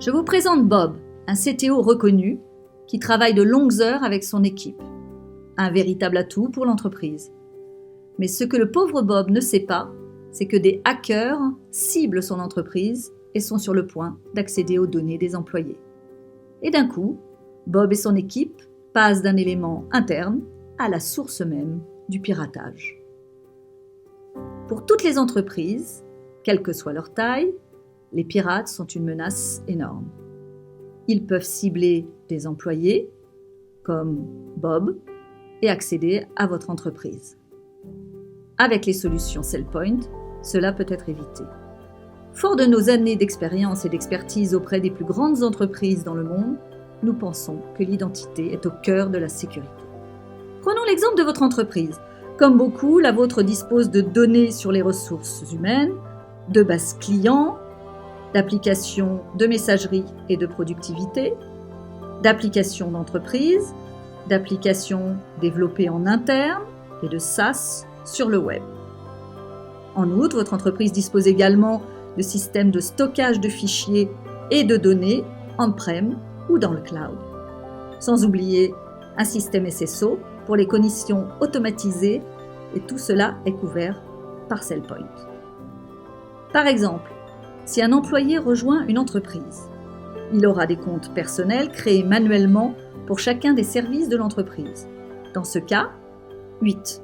Je vous présente Bob, un CTO reconnu qui travaille de longues heures avec son équipe. Un véritable atout pour l'entreprise. Mais ce que le pauvre Bob ne sait pas, c'est que des hackers ciblent son entreprise et sont sur le point d'accéder aux données des employés. Et d'un coup, Bob et son équipe passent d'un élément interne à la source même du piratage. Pour toutes les entreprises, quelle que soit leur taille, les pirates sont une menace énorme. Ils peuvent cibler des employés, comme Bob, et accéder à votre entreprise. Avec les solutions SailPoint, cela peut être évité. Fort de nos années d'expérience et d'expertise auprès des plus grandes entreprises dans le monde, nous pensons que l'identité est au cœur de la sécurité. Prenons l'exemple de votre entreprise. Comme beaucoup, la vôtre dispose de données sur les ressources humaines, de bases clients, d'applications de messagerie et de productivité, d'applications d'entreprise, d'applications développées en interne et de SaaS sur le web. En outre, votre entreprise dispose également de systèmes de stockage de fichiers et de données on-prem ou dans le cloud. Sans oublier un système SSO pour les connexions automatisées et tout cela est couvert par SailPoint. Par exemple, si un employé rejoint une entreprise, il aura des comptes personnels créés manuellement pour chacun des services de l'entreprise. Dans ce cas, 8.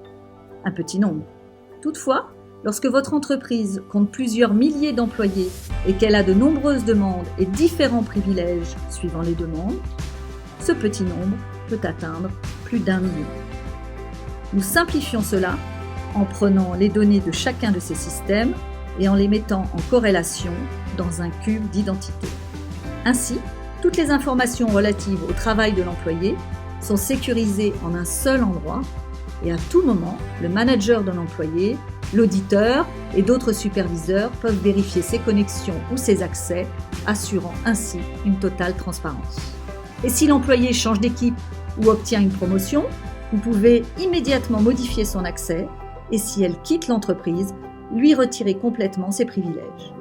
Un petit nombre. Toutefois, lorsque votre entreprise compte plusieurs milliers d'employés et qu'elle a de nombreuses demandes et différents privilèges suivant les demandes, ce petit nombre peut atteindre plus d'1 million. Nous simplifions cela en prenant les données de chacun de ces systèmes et en les mettant en corrélation dans un cube d'identité. Ainsi, toutes les informations relatives au travail de l'employé sont sécurisées en un seul endroit et à tout moment, le manager de l'employé, l'auditeur et d'autres superviseurs peuvent vérifier ses connexions ou ses accès, assurant ainsi une totale transparence. Et si l'employé change d'équipe ou obtient une promotion, vous pouvez immédiatement modifier son accès et si elle quitte l'entreprise, lui retirer complètement ses privilèges.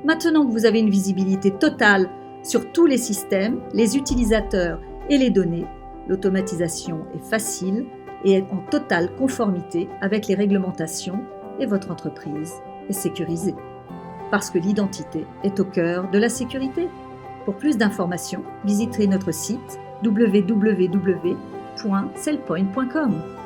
Maintenant que vous avez une visibilité totale sur tous les systèmes, les utilisateurs et les données, l'automatisation est facile et est en totale conformité avec les réglementations et votre entreprise est sécurisée. Parce que l'identité est au cœur de la sécurité. Pour plus d'informations, visitez notre site www.sailpoint.com.